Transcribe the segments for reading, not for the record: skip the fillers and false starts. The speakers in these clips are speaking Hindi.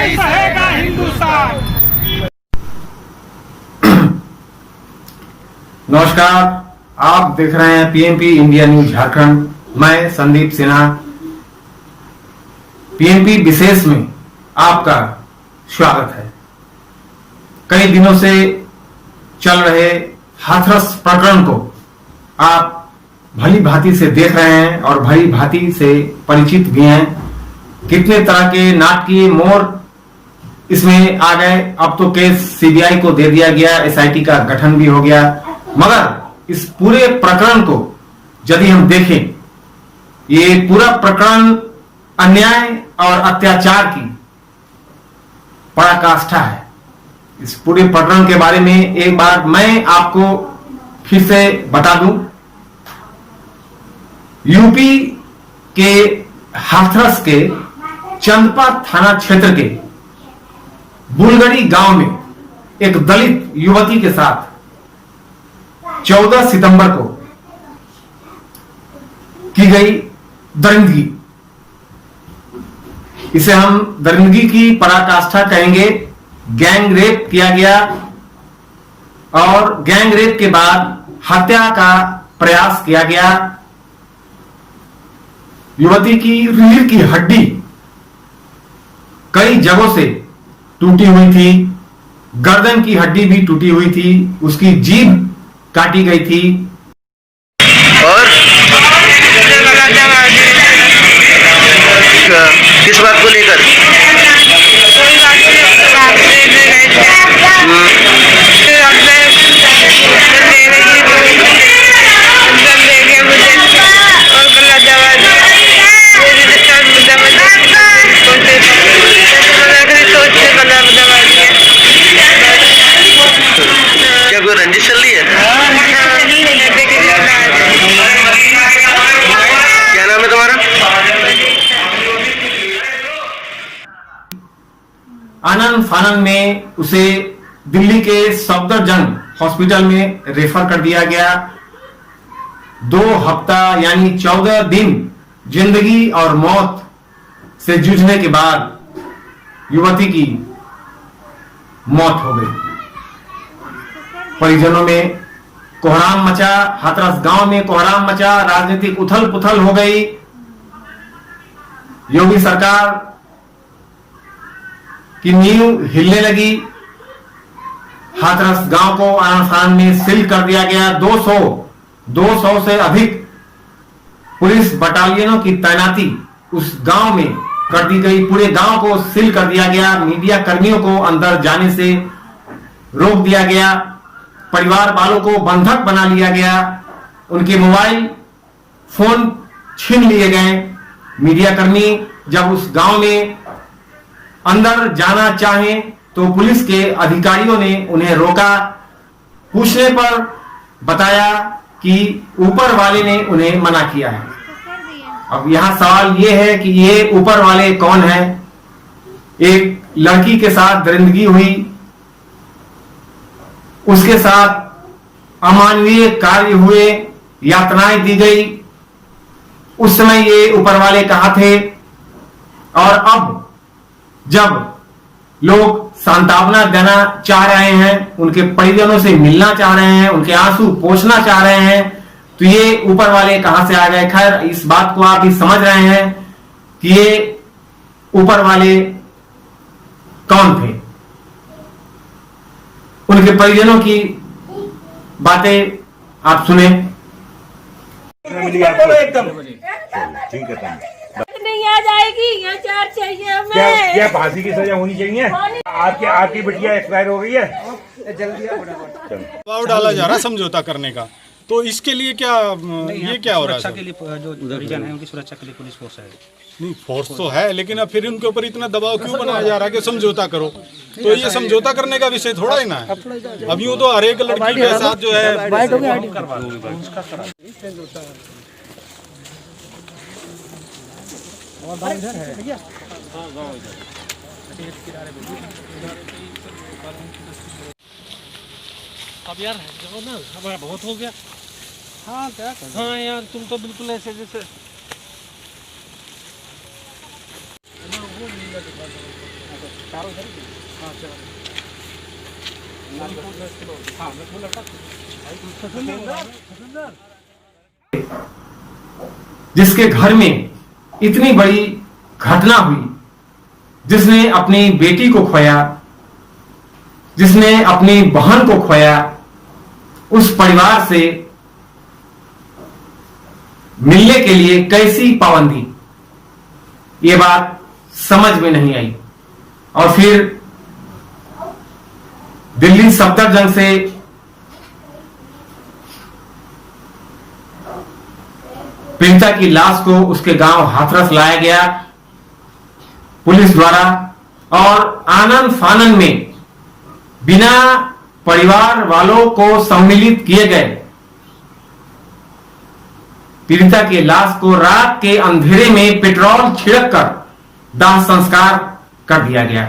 नहीं सहेगा हिंदुस्तान। नमस्कार, आप देख रहे हैं पीएमपी इंडिया न्यूज झारखंड। मैं संदीप सिन्हा पीएमपी विशेष में आपका स्वागत है। कई दिनों से चल रहे हाथरस प्रकरण को आप भली भांति से देख रहे हैं और भली भांति से परिचित भी हैं। कितने तरह के नाटकीय मोड़ इसमें आ गए। अब तो केस सीबीआई को दे दिया गया, एसआईटी का गठन भी हो गया। मगर इस पूरे प्रकरण को यदि हम देखें, ये पूरा प्रकरण अन्याय और अत्याचार की पराकाष्ठा है। इस पूरे प्रकरण के बारे में एक बार मैं आपको फिर से बता दूं। यूपी के हाथरस के चंदपा थाना क्षेत्र के बुलगड़ी गांव में एक दलित युवती के साथ 14 सितंबर को की गई दरिंदगी, इसे हम दरिंदगी की पराकाष्ठा कहेंगे। गैंग रेप किया गया और गैंग रेप के बाद हत्या का प्रयास किया गया। युवती की रीढ़ की हड्डी कई जगहों से टूटी हुई थी, गर्दन की हड्डी भी टूटी हुई थी, उसकी जीभ काटी गई थी। और किस बात को लेकर? क्या कोई रंजिश चल रही है? क्या नाम है तुम्हारा? आनंद फानंद में उसे दिल्ली के सफदरजंग हॉस्पिटल में रेफर कर दिया गया। 2 हफ्ता यानी 14 दिन जिंदगी और मौत से जूझने के बाद युवती की मौत हो गई। परिजनों में कोहराम मचा, हाथरस गांव में कोहराम मचा, राजनीतिक उथल पुथल हो गई। योगी सरकार की नींव हिलने लगी। हाथरस गांव को आन-फान में सील कर दिया गया। 200 से अधिक पुलिस बटालियनों की तैनाती उस गांव में कर दी गई। पूरे गांव को सील कर दिया गया। मीडिया कर्मियों को अंदर जाने से रोक दिया गया। परिवार वालों को बंधक बना लिया गया। उनके मोबाइल फोन छीन लिए गए। मीडिया कर्मी जब उस गांव में अंदर जाना चाहे तो पुलिस के अधिकारियों ने उन्हें रोका। पूछने पर बताया कि ऊपर वाले ने उन्हें मना किया है। अब यहां सवाल यह है कि ये ऊपर वाले कौन है? एक लड़की के साथ दरिंदगी हुई, उसके साथ अमानवीय कार्य हुए, यातनाएं दी गई। उस समय ये ऊपर वाले कहां थे? और अब जब लोग सांत्वना देना चाह रहे हैं, उनके परिजनों से मिलना चाह रहे हैं, उनके आंसू पोंछना चाह रहे हैं, तो ये ऊपर वाले कहां से आ गए? खैर, इस बात को आप भी समझ रहे हैं कि ये ऊपर वाले कौन थे। उनके परिजनों की बातें आप सुने। एकदम ठीक है, नहीं आ जाएगी, यहाँ 4 चाहिए हमें। क्या फांसी की सजा होनी चाहिए? आपकी बिटिया एक्सपायर हो गई है। जल्दी दबाव डाला जा रहा है समझौता करने का, तो इसके लिए क्या ये क्या हो रहा है? सुरक्षा के लिए जो परिजन है उनकी सुरक्षा के लिए पुलिस फोर्स है। नहीं, फोर्स तो है, लेकिन अब फिर उनके ऊपर इतना दबाव क्यों बनाया जा रहा है कि समझौता करो? तो ये समझौता करने का विषय थोड़ा ही ना है। अब यूँ तो हर एक लड़की के साथ जो है अब यार जाओ ना, अब बहुत हो गया। हाँ क्या कर? हाँ यार तुम तो बिल्कुल ऐसे जैसे जिसके घर में इतनी बड़ी घटना हुई, जिसने अपनी बेटी को खोया, जिसने अपनी बहन को खोया, उस परिवार से मिलने के लिए कैसी पाबंदी, ये बात समझ में नहीं आई। और फिर दिल्ली सफदरजंग से पीड़िता की लाश को उसके गांव हाथरस लाया गया पुलिस द्वारा, और आनंद फानन में बिना परिवार वालों को सम्मिलित किए गए पीड़िता की लाश को रात के अंधेरे में पेट्रोल छिड़क कर दाह संस्कार कर दिया गया।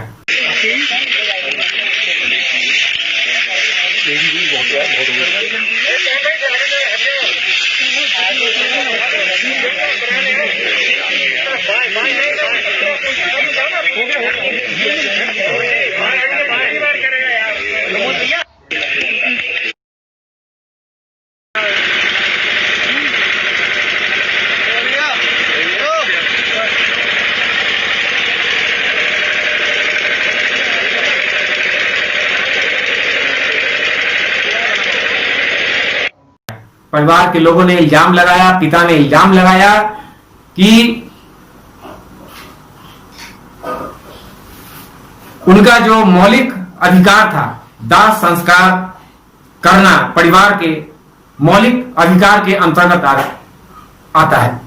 परिवार के लोगों ने इल्जाम लगाया, पिता ने इल्जाम लगाया कि उनका जो मौलिक अधिकार था दाह संस्कार करना, परिवार के मौलिक अधिकार के अंतर्गत आता है,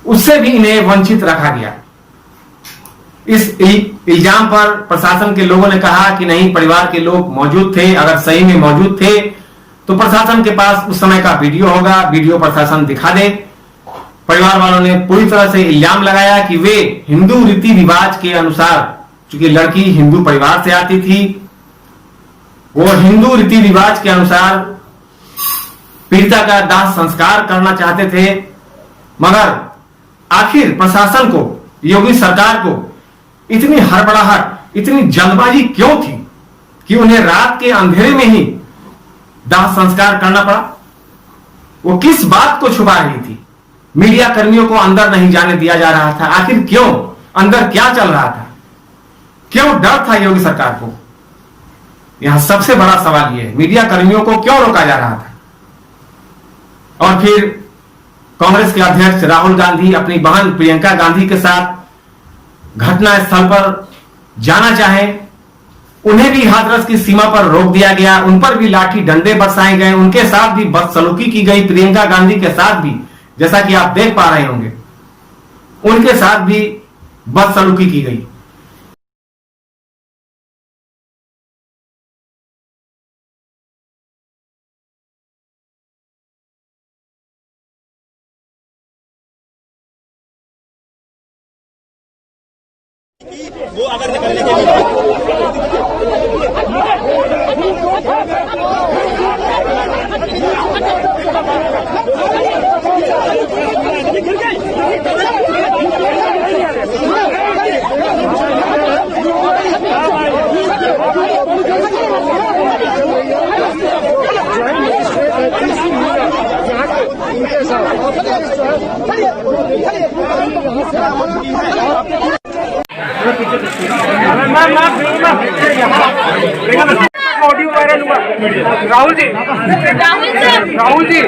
उससे भी इन्हें वंचित रखा गया। इस इल्जाम पर प्रशासन के लोगों ने कहा कि नहीं, परिवार के लोग मौजूद थे, अगर सही में मौजूद थे तो प्रशासन के पास उस समय का वीडियो होगा, वीडियो प्रशासन दिखा दे। परिवार वालों ने पूरी तरह से इल्जाम लगाया कि वे हिंदू रीति रिवाज के अनुसार, चूंकि लड़की हिंदू परिवार से आती थी, वो हिंदू रीति रिवाज के अनुसार पीड़िता का दाह संस्कार करना चाहते थे। मगर आखिर प्रशासन को, योगी सरकार को इतनी हड़बड़ाहट, इतनी जल्दबाजी क्यों थी कि उन्हें रात के अंधेरे में ही दाह संस्कार करना पड़ा? वो किस बात को छुपा रही थी? मीडिया कर्मियों को अंदर नहीं जाने दिया जा रहा था, आखिर क्यों? अंदर क्या चल रहा था? क्यों डर था योगी सरकार को? यहां सबसे बड़ा सवाल यह है, मीडिया कर्मियों को क्यों रोका जा रहा था? और फिर कांग्रेस के अध्यक्ष राहुल गांधी अपनी बहन प्रियंका गांधी के साथ घटना स्थल पर जाना चाहे, उन्हें भी हाथरस की सीमा पर रोक दिया गया, उन पर भी लाठी डंडे बरसाए गए, उनके साथ भी बदसलूकी की गई। प्रियंका गांधी के साथ भी, जैसा कि आप देख पा रहे होंगे, उनके साथ भी बदसलूकी की गई। वो अगर निकलने के लिए ऑडियो वायरल हुआ। राहुल जी, राहुल जी,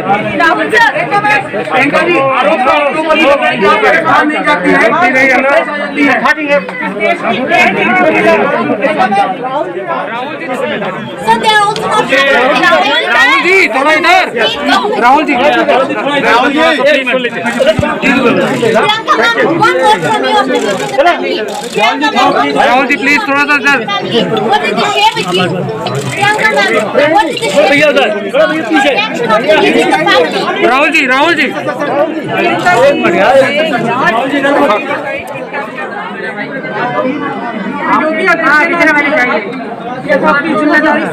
प्रियंका जी, आरोप नहीं जाती है। राहुल जी थोड़ा इधर, राहुल जी, राहुल जी प्लीज थोड़ा सा सर। राहुल जी, राहुल जी, चाहिए। आपकी जिम्मेदारी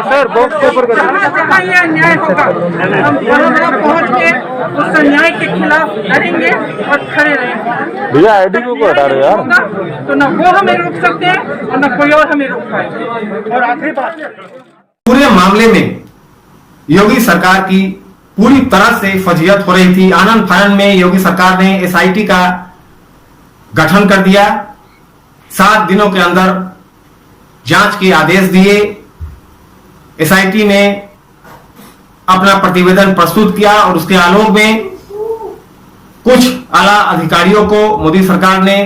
सर बॉक्स के ऊपर ये अन्याय होगा। हम बड़ा पहुंच के उस अन्याय के खिलाफ लड़ेंगे और खड़े रहेंगे। भैया आईडी क्यों हटा रहे हो यार? तो न वो हमें रोक सकते हैं और न कोई और हमें रोक पाएगा। और आखिरी बात, पूरे मामले में योगी सरकार की पूरी तरह से फजीहत हो रही थी। आनंद फानन में योगी सरकार ने एसआईटी का गठन कर दिया, 7 दिनों के अंदर जांच के आदेश दिए। एसआईटी ने अपना प्रतिवेदन प्रस्तुत किया और उसके आलोक में कुछ आला अधिकारियों को मोदी सरकार ने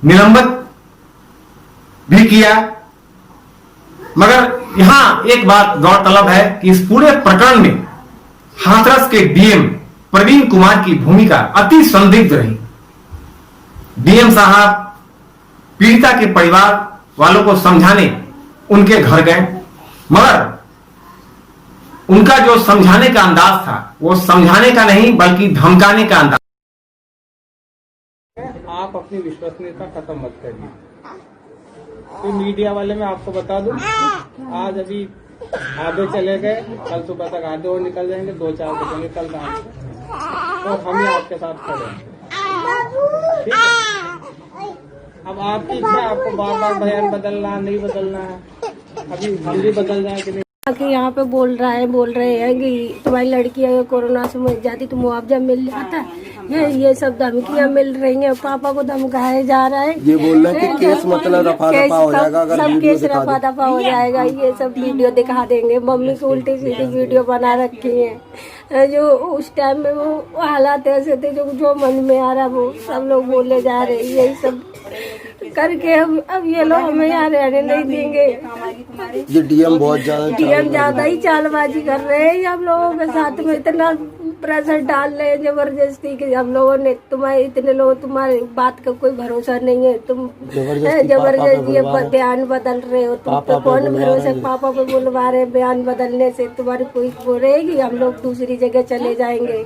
निलंबित भी किया। मगर यहां एक बात गौरतलब है कि इस पूरे प्रकरण में हाथरस के डीएम प्रवीण कुमार की भूमिका अति संदिग्ध रही। डीएम साहब पीड़िता के परिवार वालों को समझाने उनके घर गए, मगर उनका जो समझाने का अंदाज था वो समझाने का नहीं बल्कि धमकाने का अंदाज। आप अपनी विश्वसनीयता खत्म मत करिए। तो मीडिया वाले मैं आपको बता दूं, आज अभी आधे चले गए, कल सुबह तक आधे और निकल जाएंगे, 2-4 बचेंगे कल रात को, और हम ही आपके साथ खड़े हैं। ठीक है? अब आपकी इच्छा, आपको बार बार बयान बदलना नहीं बदलना है, अभी हम भी बदल जाए कि नहीं। कि यहाँ पे बोल रहे हैं कि तुम्हारी लड़की अगर कोरोना से मर जाती तो मुआवजा मिल जाता है। ये सब धमकियाँ मिल रही हैं, पापा को धमकाया जा रहा है। ये बोल रहे हैं कि केस मतलब रफा दफा हो जाएगा, अगर सब केस रफा दफा हो जाएगा। ये सब वीडियो दिखा देंगे, मम्मी को उल्टी सीधी वीडियो बना रखी है। जो उस टाइम में वो हालात ऐसे थे, जो मन में आ रहा वो सब लोग बोले जा रहे, यही सब करके अब ये लोग हमें यहाँ रहने नहीं देंगे। ये डीएम बहुत ज्यादा ही चालबाजी कर रहे हैं। हम लोगों के साथ में इतना प्रेशर डाल रहे हैं जबरदस्ती कि हम लोगों ने इतने लोग तुम्हारी बात का कोई भरोसा नहीं है, तुम जबरदस्ती ये बयान बदल रहे हो, तुम पे कौन भरोसा? पापा पे बुलवा रहे, बयान बदलने से तुम्हारी कोई वो रहेगी, हम लोग दूसरी जगह चले जाएंगे।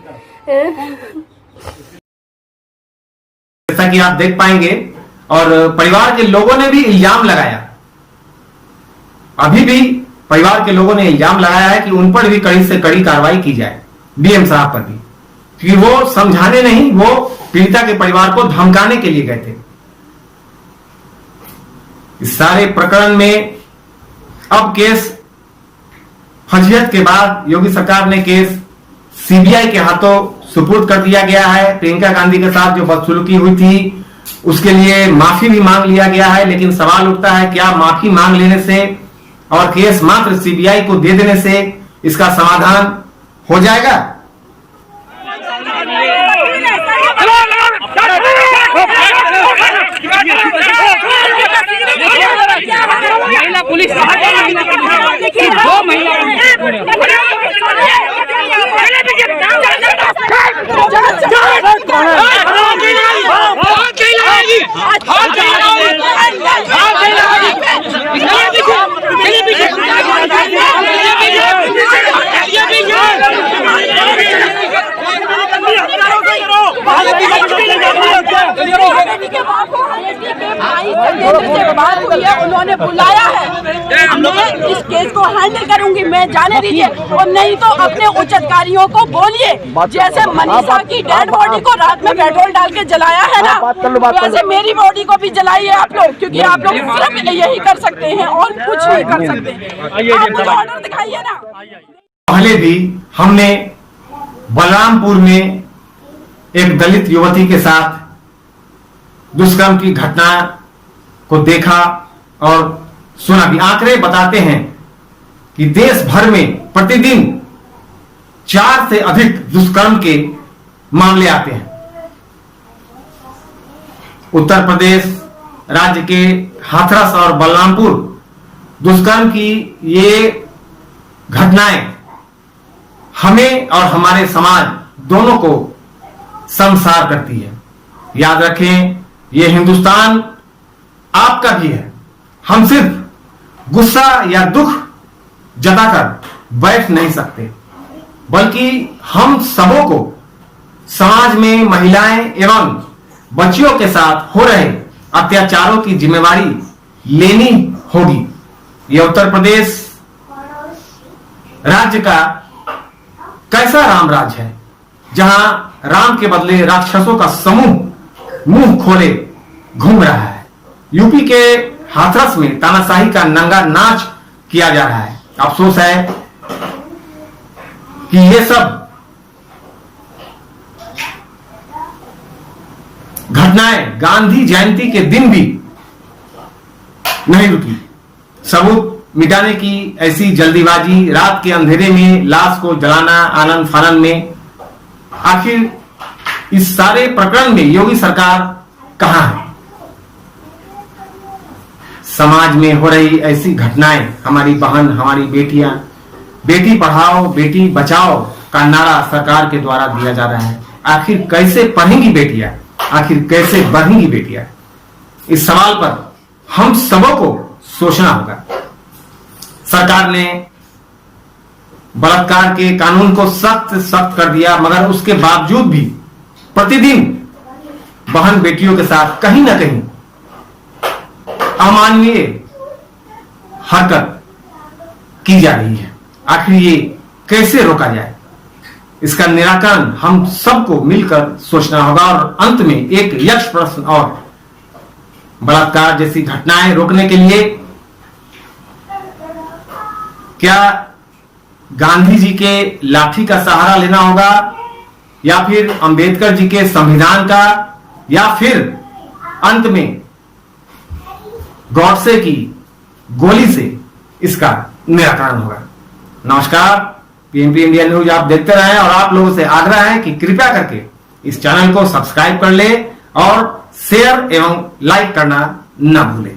जैसा कि आप देख पाएंगे, और परिवार के लोगों ने भी इल्जाम लगाया, अभी भी परिवार के लोगों ने इल्जाम लगाया है कि उन पर भी कड़ी से कड़ी कार्रवाई की जाए, डीएम साहब पर भी, क्योंकि वो समझाने नहीं, वो पीड़िता के परिवार को धमकाने के लिए गए थे। इस सारे प्रकरण में अब केस फजीहत के बाद योगी सरकार ने केस सीबीआई के हाथों सुपुर्द कर दिया गया है। प्रियंका गांधी के साथ जो बदसलूकी हुई थी उसके लिए माफी भी मांग लिया गया है, लेकिन सवाल उठता है क्या माफी मांग लेने से और केस मात्र सीबीआई को दे देने से इसका समाधान हो जाएगा? महिला पुलिस बात हुई है, उन्होंने बुलाया है, मैं इस केस को हैंडल करूंगी, मैं जाने दीजिए, और नहीं तो अपने उच्च अधिकारियों को बोलिए, जैसे मनीषा की डेड बॉडी को रात में पेट्रोल डाल के जलाया है ना, वैसे मेरी बॉडी को भी जलाइए आप लोग, क्योंकि आप लोग सिर्फ यही कर सकते हैं और कुछ नहीं कर सकते। आप मुझे ऑर्डर दिखाइए ना। पहले भी हमने बलरामपुर में एक दलित युवती के साथ दुष्कर्म की घटना को देखा और सुना भी। आंकड़े बताते हैं कि देश भर में प्रतिदिन 4 से अधिक दुष्कर्म के मामले आते हैं। उत्तर प्रदेश राज्य के हाथरस और बलरामपुर दुष्कर्म की ये घटनाएं हमें और हमारे समाज दोनों को शर्मसार करती है। याद रखें, ये हिंदुस्तान आपका भी है। हम सिर्फ गुस्सा या दुख जताकर बैठ नहीं सकते, बल्कि हम सबों को समाज में महिलाएं एवं बच्चियों के साथ हो रहे अत्याचारों की जिम्मेवारी लेनी होगी। यह उत्तर प्रदेश राज्य का कैसा राम राज है, जहां राम के बदले राक्षसों का समूह मुंह खोले घूम रहा है। यूपी के हाथरस में तानाशाही का नंगा नाच किया जा रहा है। अफसोस है कि ये सब घटनाएं गांधी जयंती के दिन भी नहीं रुकी। सबूत मिटाने की ऐसी जल्दीबाजी, रात के अंधेरे में लाश को जलाना आनंद फानन में, आखिर इस सारे प्रकरण में योगी सरकार कहां है? समाज में हो रही ऐसी घटनाएं, हमारी बहन, हमारी बेटियां, बेटी पढ़ाओ बेटी बचाओ का नारा सरकार के द्वारा दिया जा रहा है। आखिर कैसे पढ़ेंगी बेटियां, आखिर कैसे बढ़ेंगी बेटियां? इस सवाल पर हम सबों को सोचना होगा। सरकार ने बलात्कार के कानून को सख्त कर दिया, मगर उसके बावजूद भी प्रतिदिन बहन बेटियों के साथ कहीं ना कहीं अमानवीय हरकत की जा रही है। आखिर ये कैसे रोका जाए? इसका निराकरण हम सबको मिलकर सोचना होगा। और अंत में एक यक्ष प्रश्न और, बलात्कार जैसी घटनाएं रोकने के लिए क्या गांधी जी के लाठी का सहारा लेना होगा, या फिर अंबेडकर जी के संविधान का, या फिर अंत में गॉडसे की गोली से इसका निराकरण होगा? नमस्कार, पीएमपी इंडिया न्यूज आप देखते रहें और आप लोगों से आग्रह है कि कृपया करके इस चैनल को सब्सक्राइब कर ले और शेयर एवं लाइक करना न भूलें।